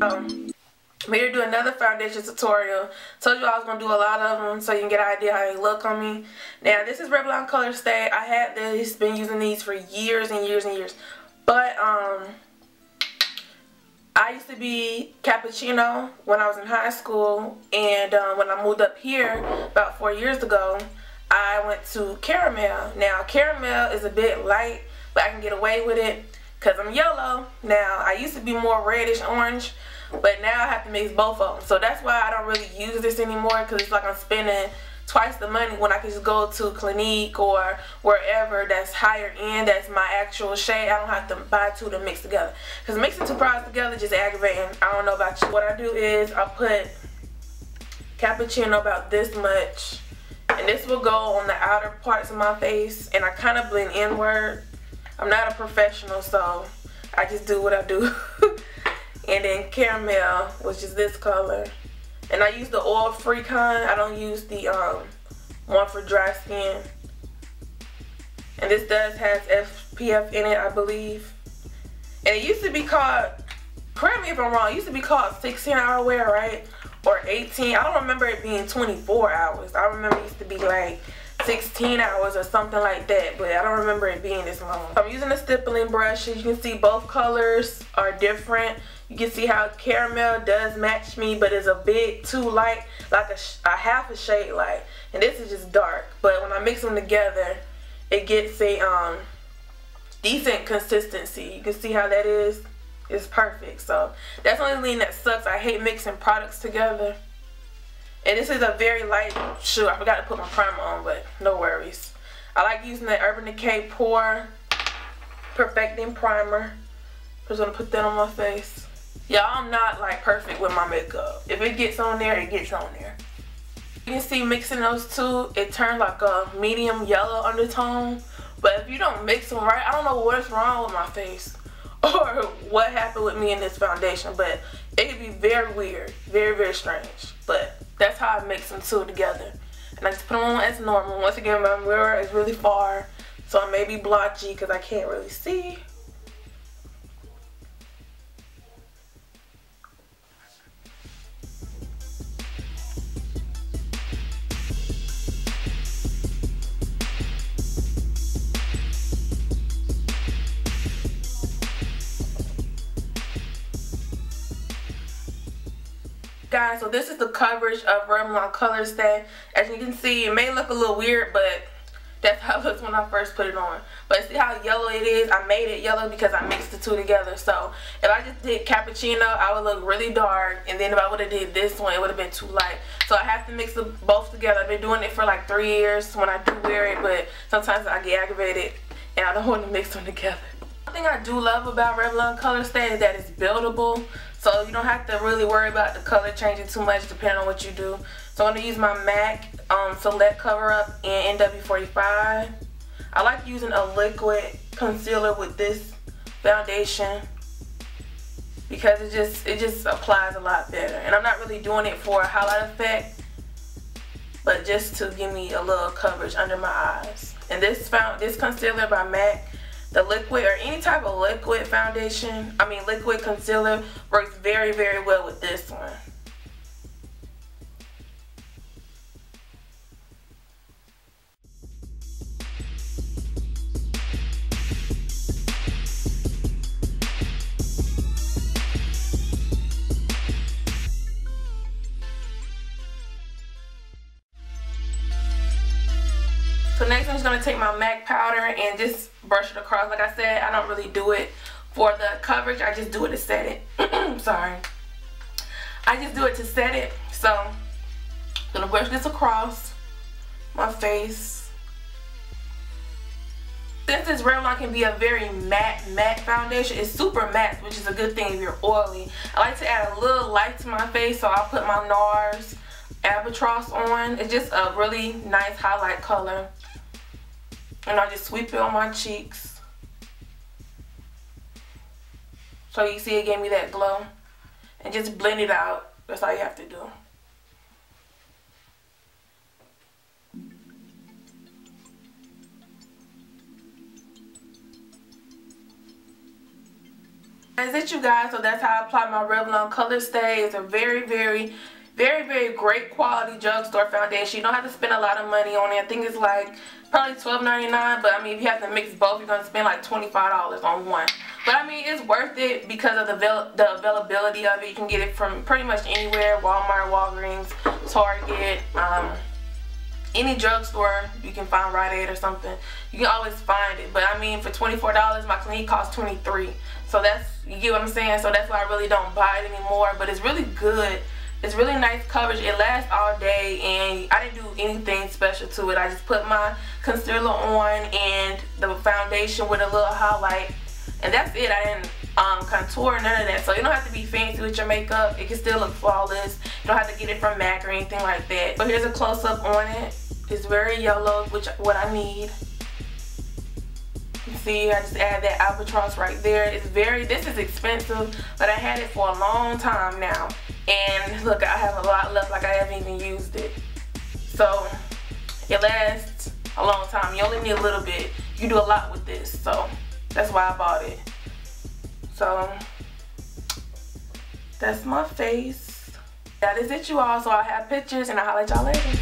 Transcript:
I'm here to do another foundation tutorial. Told you I was going to do a lot of them so you can get an idea how they look on me. Now, this is Revlon ColorStay. I had this, been using these for years and years and years. But, I used to be cappuccino when I was in high school. And when I moved up here about 4 years ago, I went to caramel. Now, caramel is a bit light, but I can get away with it because I'm yellow. Now, I used to be more reddish orange, but now I have to mix both of them. So that's why I don't really use this anymore, because it's like I'm spending twice the money when I can just go to Clinique or wherever that's higher end, that's my actual shade. I don't have to buy two to mix together, because mixing two products together just aggravating. I don't know about you. What I do is I put cappuccino about this much, and this will go on the outer parts of my face, and I kind of blend inward. I'm not a professional, so I just do what I do. And then caramel, which is this color. And I use the oil-free kind. I don't use the one for dry skin. And this does have SPF in it, I believe. And it used to be called, correct me if I'm wrong, it used to be called 16-hour wear, right? Or 18. I don't remember it being 24 hours. I remember it used to be like 16 hours or something like that, but I don't remember it being this long. I'm using a stippling brush. As you can see, both colors are different. You can see how caramel does match me, but it's a bit too light, like a half a shade light. And this is just dark. But when I mix them together, it gets a decent consistency. You can see how that is. It's perfect. So that's the only thing that sucks. I hate mixing products together. And this is a very light, shoot, I forgot to put my primer on, but no worries. I like using the Urban Decay Pore Perfecting Primer. I'm just going to put that on my face. Y'all, I'm not like perfect with my makeup. If it gets on there, it gets on there. You can see mixing those two, it turns like a medium yellow undertone. But if you don't mix them right, I don't know what's wrong with my face or what happened with me in this foundation, but it can be very weird, very, very strange. But that's how I mix them two together. And I just put them on as normal. Once again, my mirror is really far, so I may be blotchy because I can't really see. Guys, so this is the coverage of Revlon ColorStay. As you can see, it may look a little weird, but that's how it looks when I first put it on. But see how yellow it is? I made it yellow because I mixed the two together. So if I just did cappuccino, I would look really dark. And then if I would have did this one, it would have been too light. So I have to mix them both together. I've been doing it for like 3 years when I do wear it, but sometimes I get aggravated and I don't want to mix them together. One thing I do love about Revlon ColorStay is that it's buildable. So you don't have to really worry about the color changing too much depending on what you do. So I'm going to use my MAC Select Cover Up in NW45. I like using a liquid concealer with this foundation because it just applies a lot better. And I'm not really doing it for a highlight effect, but just to give me a little coverage under my eyes. And this concealer by MAC, the liquid or any type of liquid foundation, liquid concealer works very, very well with this one. So next I'm just going to take my MAC powder and just brush it across. Like I said, I don't really do it for the coverage. I just do it to set it. Sorry. I just do it to set it. So I'm going to brush this across my face. Since this Revlon can be a very matte foundation, it's super matte, which is a good thing if you're oily. I like to add a little light to my face, so I'll put my Nars Albatross on. It's just a really nice highlight color. And I'll just sweep it on my cheeks. So you see it gave me that glow. And just blend it out. That's all you have to do. That's it, you guys. So that's how I apply my Revlon ColorStay. It's a very, very great quality drugstore foundation. You don't have to spend a lot of money on it. I think it's like probably $12.99, but I mean if you have to mix both, you're gonna spend like $25 on one. But I mean it's worth it because of the availability of it. You can get it from pretty much anywhere: Walmart, Walgreens, Target, any drugstore. You can find Rite Aid or something. You can always find it. But I mean for $24, my Clinique costs $23. So that's, you get what I'm saying? So that's why I really don't buy it anymore. But it's really good. It's really nice coverage. It lasts all day, and I didn't do anything special to it. I just put my concealer on and the foundation with a little highlight, and that's it. I didn't contour, none of that. So you don't have to be fancy with your makeup. It can still look flawless. You don't have to get it from MAC or anything like that. But here's a close-up on it. It's very yellow, which what I need. See, I just add that Albatross right there. This is expensive, but I had it for a long time now. And look, I have a lot left, like I haven't even used it. So it lasts a long time. You only need a little bit. You do a lot with this, so that's why I bought it. So that's my face. That is it, you all. So I'll have pictures and I'll holler at y'all later.